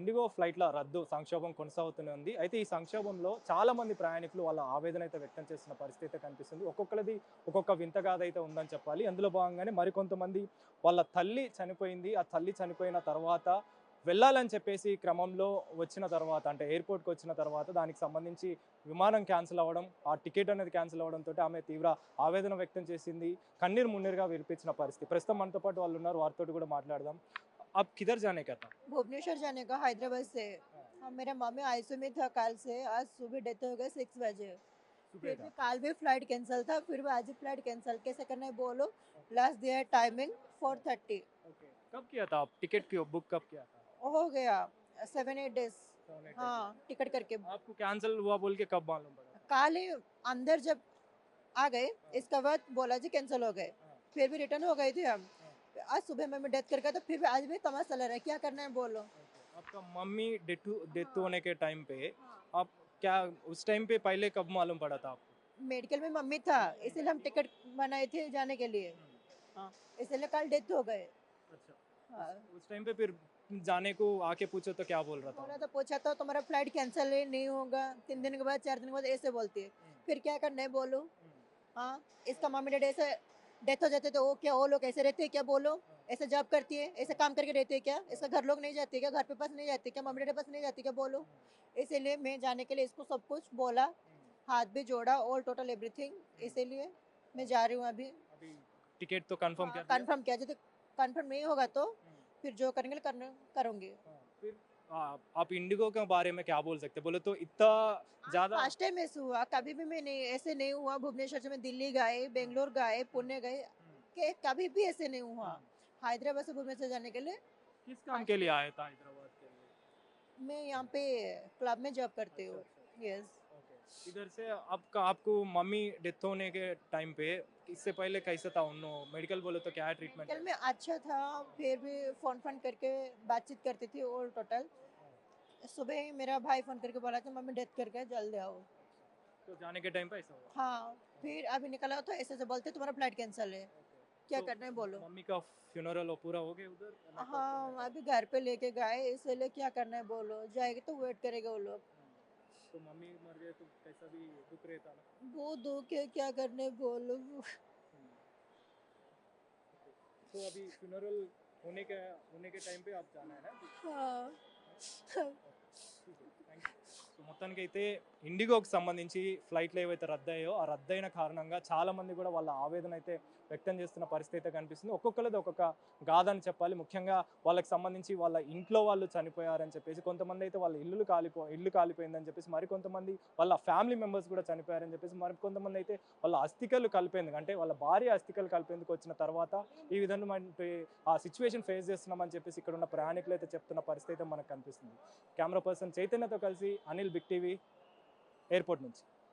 IndiGo ఫ్లైట్ల రద్దు సంక్షోభం కొనసాగుతూనే ఉంది. అయితే ఈ సంక్షోభంలో చాలా మంది ప్రయాణికులు వాళ్ళ ఆవేదన అయితే వ్యక్తం చేస్తున్న పరిస్థితి అయితే కనిపిస్తుంది. ఒక్కొక్కరిది ఒక్కొక్క వింతగాథ అయితే ఉందని చెప్పాలి. అందులో భాగంగానే మరికొంతమంది వాళ్ళ తల్లి చనిపోయింది. ఆ తల్లి చనిపోయిన తర్వాత వెళ్ళాలని చెప్పేసి క్రమంలో వచ్చిన తర్వాత అంటే ఎయిర్‌పోర్ట్‌కి వచ్చిన తర్వాత దానికి సంబంధించి విమానం క్యాన్సిల్ అవ్వడం, ఆ టికెట్ అనేది క్యాన్సిల్ అవ్వడంతోటి ఆమె తీవ్ర ఆవేదన వ్యక్తం చేసింది. కన్నీరు మున్నీరుగా విలిపించిన పరిస్థితి. ప్రస్తుతం మనతో పాటు వాళ్ళు ఉన్నారు. వారితోటి కూడా మాట్లాడదాం. आप किधर जाने का था? भुवनेश्वर जाने का हैदराबाद से। हाँ, मेरा मम्मी आईसीयू में था कल से। आज सुबह डेथ हो गई 6 बजे। सुबह फिर का। भी कल भी फ्लाइट कैंसिल था, फिर भी आज भी फ्लाइट कैंसिल कैसे करना है बोलो। लास्ट दिया टाइमिंग 4:30 ओके। कब किया था आप? टिकट क्यों बुक कब किया था? हो गया 7-8 डेज। 7-8 हाँ, डेज़। टिकट करके आपको कैंसिल हुआ बोल के कब मालूम पड़ा था? कल ही अंदर जब आ गए, इसके बाद बोला जी कैंसिल हो गए। हाँ, फिर भी रिटर्न हो गए थे हम। हाँ, आज सुबह मम्मी डेथ कर गया, तो फिर भी आज भी तमाशा चल रहा है, क्या करना है बोलो। ओके। आपका मम्मी डेथ हाँ, होने के टाइम पे हाँ। आप क्या उस टाइम पे पहले कब मालूम पड़ा था आपको? मेडिकल में मम्मी था, इसीलिए हम टिकट बनाए थे जाने के लिए। हाँ, इसलिए कल डेथ हो गए। अच्छा। हाँ, उस टाइम पे फिर जाने को आके पूछो तो क्या बोल रहा था? बोला तो पूछा तो तुम्हारा फ्लाइट कैंसिल है, नहीं होगा 3 दिन के बाद 4 दिन के बाद ऐसे बोलती है। फिर क्या करना है बोलो। हाँ, इसका मम्मी डैडी ऐसे डेथ हो जाते तो वो क्या, वो लोग ऐसे रहते हैं क्या बोलो। ऐसे जॉब करती है, ऐसे काम करके रहते हैं क्या, इसका घर लोग नहीं जाते क्या, घर पे पास नहीं जाते क्या, मम्मी डैडी पास नहीं जाती क्या बोलो। इसीलिए मैं जाने के लिए इसको सब कुछ बोला, हाथ भी जोड़ा, ऑल टोटल एवरीथिंग। इसीलिए मैं जा रही हूँ अभी। अभी टिकट तो कंफर्म कर दिया? कंफर्म किया, जब कंफर्म नहीं होगा तो फिर जो करेंगे करूंगी। हाँ, फिर आप इंडिगो के बारे में क्या बोल सकते हैं? बोले तो इतना ज़्यादा। फर्स्ट टाइम ऐसे हुआ, कभी भी मैं नहीं ऐसे नहीं हुआ। भुवनेश्वर से मैं दिल्ली गए, बेंगलोर गए, पुणे गए, के कभी भी ऐसे नहीं हुआ। हैदराबाद से भुवनेश्वर जाने के लिए किस काम के लिए आया था हैदराबाद के लिए? मैं यहाँ पे क्लब में जॉब करती अच्छा, हूँ। अच्छा। यस। ओके। इधर से आपको मम्मी डेथ होने के टाइम पे इससे पहले कैसा था उन्नो मेडिकल बोले तो क्या ट्रीटमेंट मेडिकल है? में अच्छा था, फिर भी फोन फोन करके बातचीत करती थी ऑल टोटल। सुबह ही मेरा भाई फोन करके बोला था मम्मी डेथ कर गया, जल्दी आओ। तो जाने के टाइम पे ऐसा हुआ? हाँ, फिर अभी निकला तो ऐसे बोलते तुम्हारा फ्लाइट कैंसिल है, क्या तो करना है बोलो। मम्मी का फ्यूनरल पूरा हो गया उधर? या नहीं postpone हाँ, है? अभी घर पे लेके गए, इसलिए क्या करना है बोलो, जाएगी तो वेट करेगा वो लोग। तो मम्मी मर गए तो कैसा भी दुख रहता ना। वो दुख है, क्या करना है बोलो। तो अभी फ्यूनरल होने के टाइम पे आप जाना है ना अभी? हाँ। Thank you. సో మొత్తానికి అయితే ఇండిగోకి సంబంధించి ఫ్లైట్లు ఏవైతే రద్దయ్యాయో ఆ రద్దయిన కారణంగా చాలామంది కూడా వాళ్ళ ఆవేదన అయితే వ్యక్తం చేస్తున్న పరిస్థితి అయితే కనిపిస్తుంది. ఒక్కొక్కరిది ఒక్కొక్క గాథ అని చెప్పాలి. ముఖ్యంగా వాళ్ళకి సంబంధించి వాళ్ళ ఇంట్లో వాళ్ళు చనిపోయారని చెప్పేసి, కొంతమంది అయితే వాళ్ళ ఇల్లు కాలిపోయిందని చెప్పేసి, మరికొంతమంది వాళ్ళ ఫ్యామిలీ మెంబర్స్ కూడా చనిపోయారని చెప్పేసి, మరికొంతమంది అయితే వాళ్ళ అస్థికలు కలిపేందుకు అంటే వాళ్ళ భార్య అస్థికలు కలిపేందుకు వచ్చిన తర్వాత ఈ విధమైనటువంటి ఆ సిచ్యువేషన్ ఫేస్ చేస్తున్నామని చెప్పేసి ఇక్కడ ఉన్న ప్రయాణికులు అయితే చెప్తున్న పరిస్థితి అయితే మనకు కనిపిస్తుంది. కెమెరా పర్సన్ చైతన్యతో కలిసి అనిల్, బిగ్ టీవీ, ఎయిర్పోర్ట్ నుంచి.